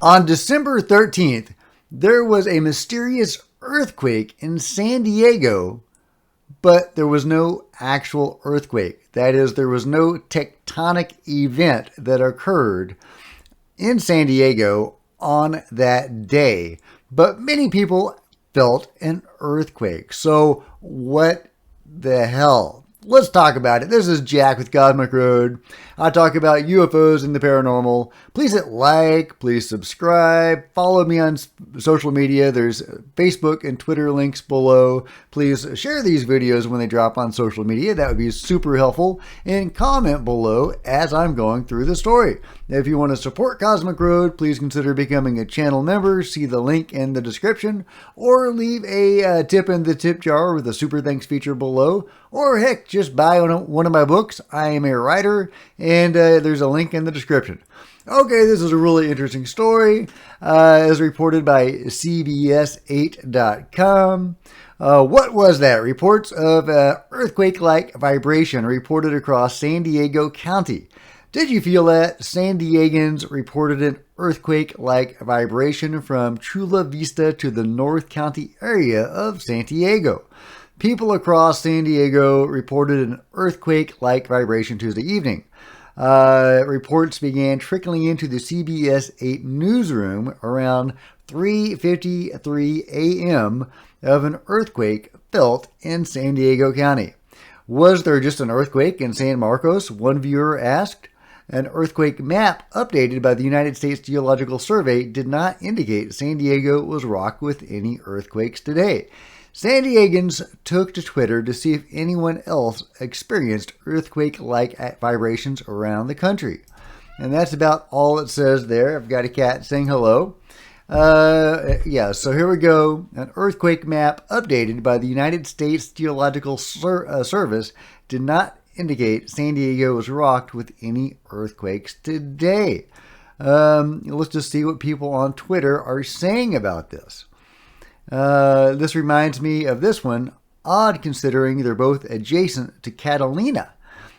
On December 13th, there was a mysterious earthquake in San Diego, but there was no actual earthquake. That is, there was no tectonic event that occurred in San Diego on that day. But many people felt an earthquake. So what the hell? Let's talk about it. This is Jack with Cosmic Road. I talk about UFOs and the paranormal. Please hit like, please subscribe, follow me on social media. There's Facebook and Twitter links below. Please share these videos when they drop on social media. That would be super helpful. And comment below as I'm going through the story. If you want to support Cosmic Road, please consider becoming a channel member. See the link in the description. Or leave a tip in the tip jar with a super thanks feature below. Or heck, just buy one of my books. I am a writer, and there's a link in the description. Okay, this is a really interesting story, as reported by CBS8.com. What was that? Reports of earthquake-like vibration reported across San Diego County. Did you feel that? San Diegans reported an earthquake-like vibration from Chula Vista to the North County area of San Diego. People across San Diego reported an earthquake-like vibration Tuesday evening. Reports began trickling into the CBS 8 newsroom around 3:53 a.m. of an earthquake felt in San Diego County. Was there just an earthquake in San Marcos? One viewer asked. An earthquake map updated by the United States Geological Survey did not indicate San Diego was rocked with any earthquakes today. San Diegans took to Twitter to see if anyone else experienced earthquake-like vibrations around the country. And that's about all it says there. I've got a cat saying hello. Yeah, so here we go. An earthquake map updated by the United States Geological Service did not indicate San Diego was rocked with any earthquakes today. Let's just see what people on Twitter are saying about this. This reminds me of this one, odd considering they're both adjacent to Catalina,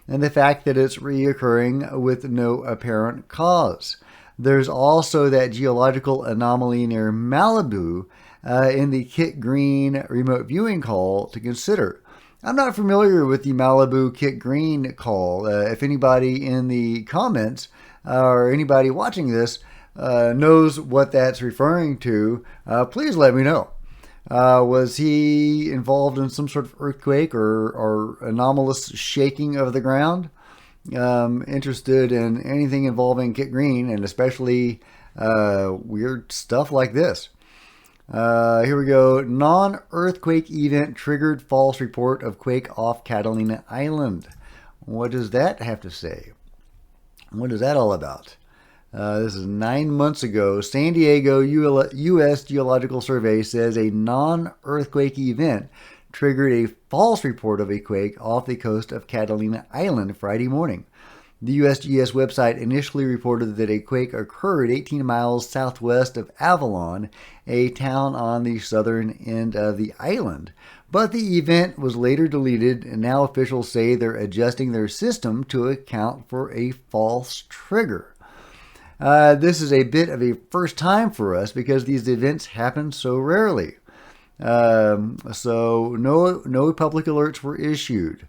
and the fact that it's reoccurring with no apparent cause. There's also that geological anomaly near Malibu in the Kit Green remote viewing call to consider. I'm not familiar with the Malibu Kit Green call. If anybody in the comments or anybody watching this knows what that's referring to, please let me know. Was he involved in some sort of earthquake or anomalous shaking of the ground? Interested in anything involving Kit Green, and especially weird stuff like this. Here we go. Non-earthquake event triggered false report of quake off Catalina Island. What does that have to say? What is that all about? This is 9 months ago. San Diego U.S. Geological Survey says a non-earthquake event triggered a false report of a quake off the coast of Catalina Island Friday morning. The USGS website initially reported that a quake occurred 18 miles southwest of Avalon, a town on the southern end of the island. But the event was later deleted, and now officials say they're adjusting their system to account for a false trigger. This is a bit of a first time for us because these events happen so rarely. So no public alerts were issued.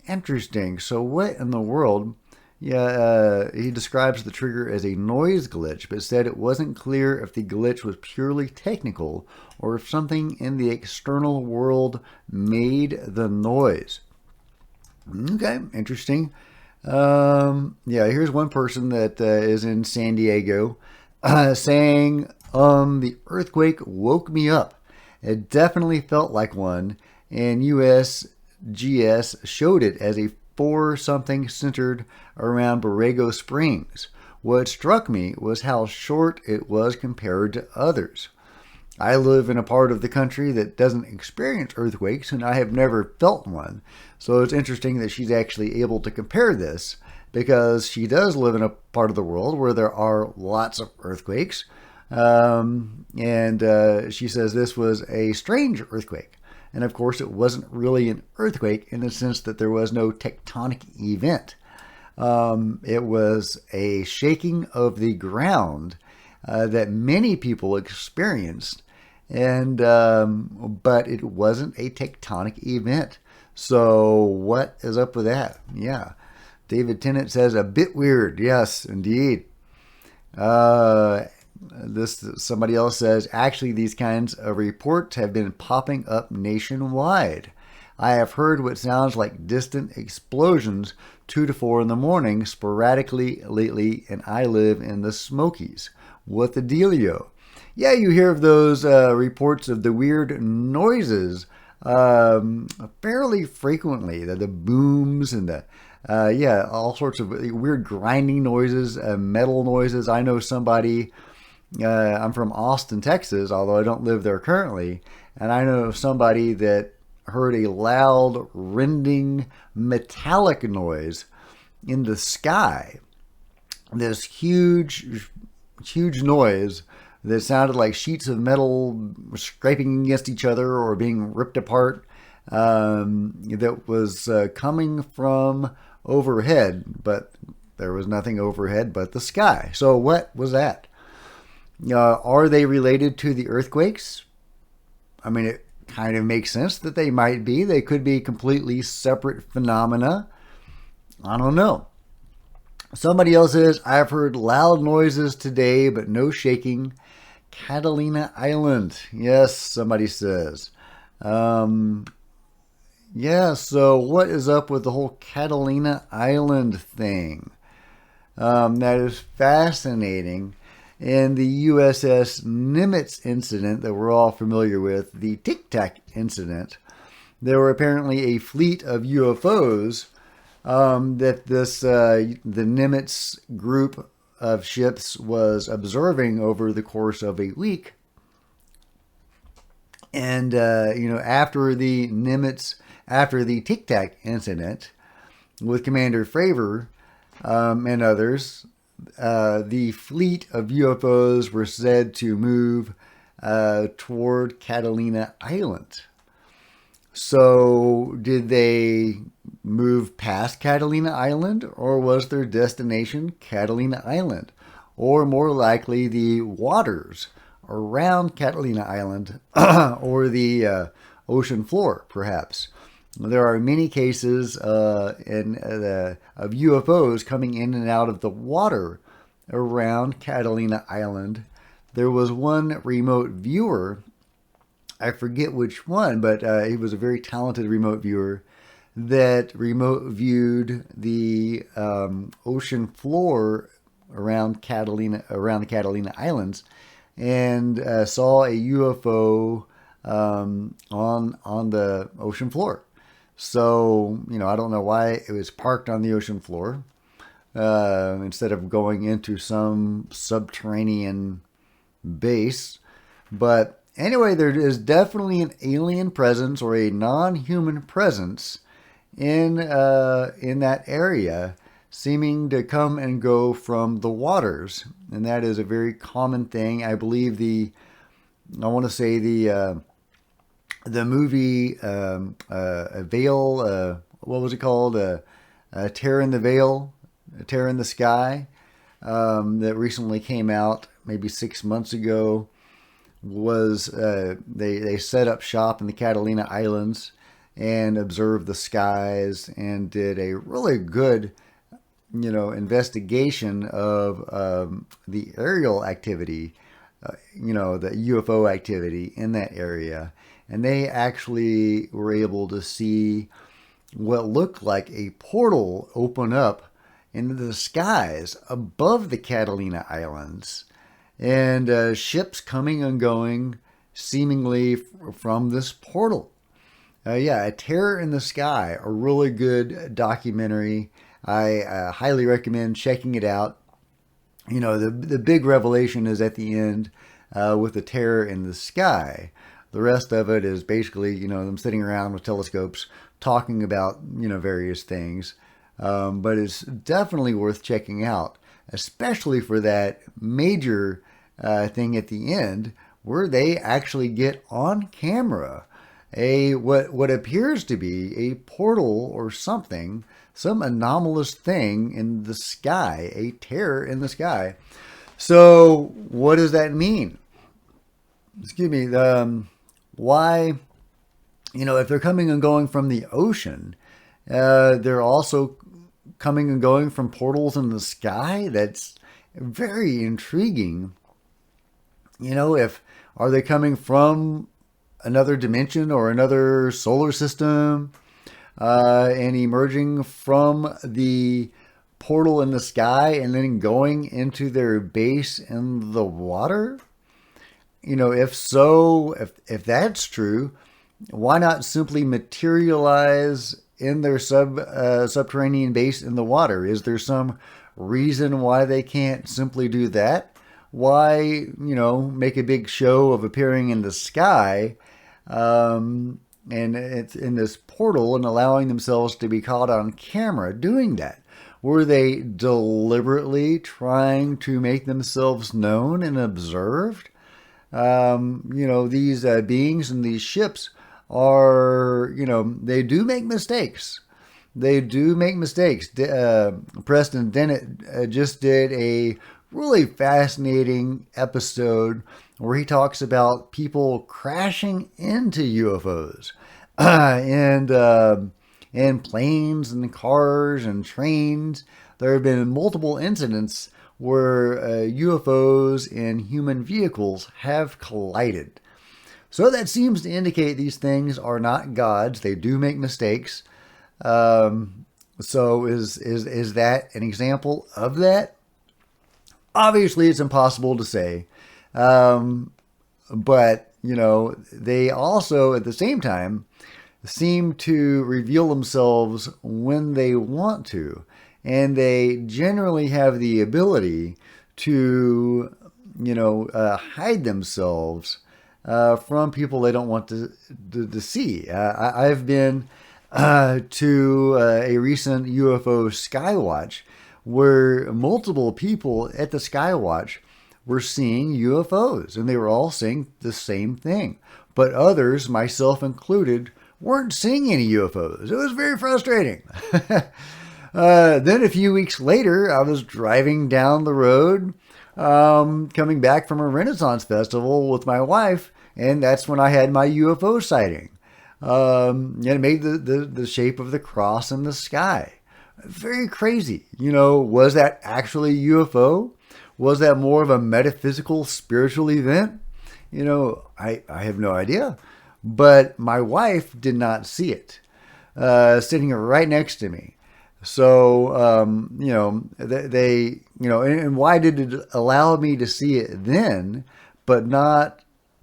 Interesting. So what in the world? Yeah, he describes the trigger as a noise glitch, but said it wasn't clear if the glitch was purely technical or if something in the external world made the noise. Okay, interesting. Yeah, here's one person that is in San Diego saying, the earthquake woke me up. It definitely felt like one, and USGS showed it as a 4-something centered around Borrego Springs. What struck me was how short it was compared to others. I live in a part of the country that doesn't experience earthquakes, and I have never felt one. So it's interesting that she's actually able to compare this, because she does live in a part of the world where there are lots of earthquakes. She says this was a strange earthquake. And of course, it wasn't really an earthquake in the sense that there was no tectonic event. It was a shaking of the ground that many people experienced, and but it wasn't a tectonic event. So what is up with that? Yeah. David Tennant says, a bit weird. Yes, indeed. This somebody else says, actually, these kinds of reports have been popping up nationwide. I have heard what sounds like distant explosions 2 to 4 in the morning sporadically lately, and I live in the Smokies. What the dealio? Yeah, you hear of those reports of the weird noises fairly frequently. The booms and the yeah, all sorts of weird grinding noises, metal noises. I know somebody. I'm from Austin, Texas, although I don't live there currently, and I know somebody that heard a loud, rending, metallic noise in the sky. This huge, huge noise that sounded like sheets of metal scraping against each other or being ripped apart, that was coming from overhead, but there was nothing overhead but the sky. So what was that? Are they related to the earthquakes? I mean, it kind of makes sense that they might be. They could be completely separate phenomena. I don't know. Somebody else says, I've heard loud noises today, but no shaking. Catalina Island. Yes, somebody says. Yeah, so what is up with the whole Catalina Island thing? That is fascinating. In the USS Nimitz incident that we're all familiar with, the Tic Tac incident, there were apparently a fleet of UFOs that the Nimitz group of ships was observing over the course of a week. And, after the Tic Tac incident with Commander Fravor and others, the fleet of UFOs were said to move toward Catalina Island. So did they move past Catalina Island, or was their destination Catalina Island? Or more likely the waters around Catalina Island or the ocean floor, perhaps. There are many cases of UFOs coming in and out of the water around Catalina Island. There was one remote viewer, I forget which one, but he was a very talented remote viewer that remote viewed the ocean floor around the Catalina Islands, and saw a UFO on the ocean floor. So, I don't know why it was parked on the ocean floor instead of going into some subterranean base. But anyway, there is definitely an alien presence or a non-human presence in that area, seeming to come and go from the waters. And that is a very common thing. I believe the movie Veil, what was it called? Tear in the Veil, Tear in the Sky, that recently came out maybe 6 months ago, was they set up shop in the Catalina Islands and observed the skies and did a really good investigation of the aerial activity, the UFO activity in that area. And they actually were able to see what looked like a portal open up into the skies above the Catalina Islands, and ships coming and going seemingly from this portal. A Terror in the Sky, a really good documentary. I highly recommend checking it out. The big revelation is at the end with the Terror in the Sky. The rest of it is basically, them sitting around with telescopes talking about, various things. But it's definitely worth checking out, especially for that major thing at the end where they actually get on camera what appears to be a portal or something, some anomalous thing in the sky, a terror in the sky. So, what does that mean? Excuse me. Why, if they're coming and going from the ocean, they're also coming and going from portals in the sky? That's very intriguing. If are they coming from another dimension or another solar system and emerging from the portal in the sky and then going into their base in the water? If so, if that's true, why not simply materialize in their subterranean base in the water? Is there some reason why they can't simply do that? Why, make a big show of appearing in the sky and it's in this portal and allowing themselves to be caught on camera doing that? Were they deliberately trying to make themselves known and observed? These beings and these ships are, they do make mistakes. They do make mistakes. Preston Dennett just did a really fascinating episode where he talks about people crashing into UFOs and planes and cars and trains. There have been multiple incidents where UFOs and human vehicles have collided. So that seems to indicate these things are not gods. They do make mistakes. So is that an example of that? Obviously, it's impossible to say. But, they also, at the same time, seem to reveal themselves when they want to. And they generally have the ability to, hide themselves from people they don't want to see. I've been to a recent UFO Skywatch where multiple people at the Skywatch were seeing UFOs, and they were all saying the same thing. But others, myself included, weren't seeing any UFOs. It was very frustrating. Then a few weeks later, I was driving down the road, coming back from a Renaissance festival with my wife, and that's when I had my UFO sighting. And it made the shape of the cross in the sky. Very crazy. Was that actually a UFO? Was that more of a metaphysical, spiritual event? I have no idea. But my wife did not see it, sitting right next to me. So, and why did it allow me to see it then, but not,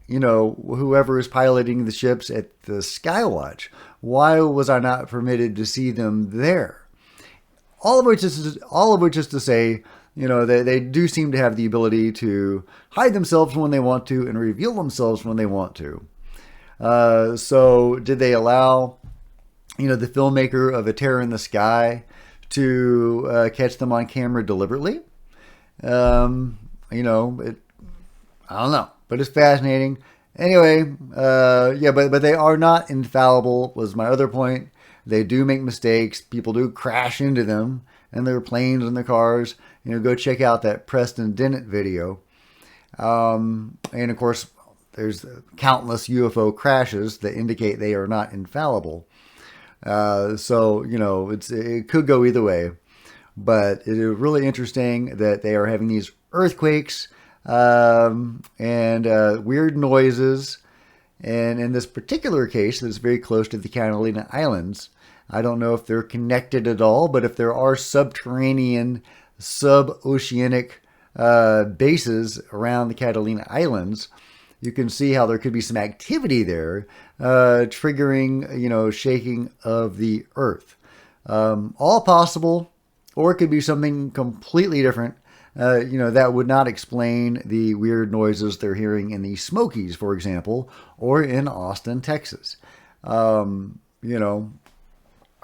whoever is piloting the ships at the Skywatch? Why was I not permitted to see them there? All of which is to say, they do seem to have the ability to hide themselves when they want to and reveal themselves when they want to. So did they allow, the filmmaker of A Terror in the Sky to catch them on camera deliberately? I don't know, but it's fascinating. Anyway, but they are not infallible, was my other point. They do make mistakes. People do crash into them and their planes and their cars. Go check out that Preston Dennett video. And of course, there's countless UFO crashes that indicate they are not infallible. So, it could go either way. But it is really interesting that they are having these earthquakes and weird noises. And in this particular case, that's very close to the Catalina Islands, I don't know if they're connected at all, but if there are subterranean, sub-oceanic bases around the Catalina Islands, you can see how there could be some activity there, triggering, shaking of the earth. All possible, or it could be something completely different, that would not explain the weird noises they're hearing in the Smokies, for example, or in Austin, Texas.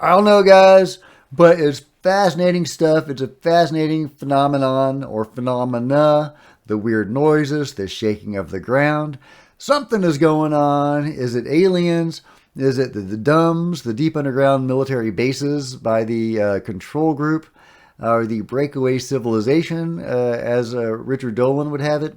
I don't know, guys, but it's fascinating stuff. It's a fascinating phenomenon or phenomena. The weird noises, the shaking of the ground. Something is going on. Is it aliens? Is it the DUMBs, the deep underground military bases by the control group? or the breakaway civilization, as Richard Dolan would have it.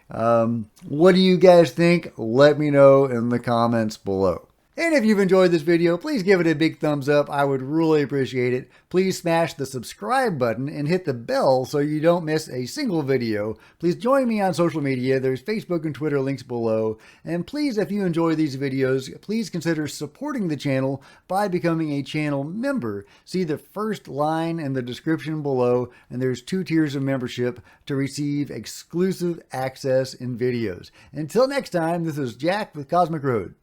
What do you guys think? Let me know in the comments below. And if you've enjoyed this video, please give it a big thumbs up. I would really appreciate it. Please smash the subscribe button and hit the bell so you don't miss a single video. Please join me on social media. There's Facebook and Twitter links below. And please, if you enjoy these videos, please consider supporting the channel by becoming a channel member. See the first line in the description below, and there's 2 tiers of membership to receive exclusive access in videos. Until next time, this is Jack with Cosmic Road.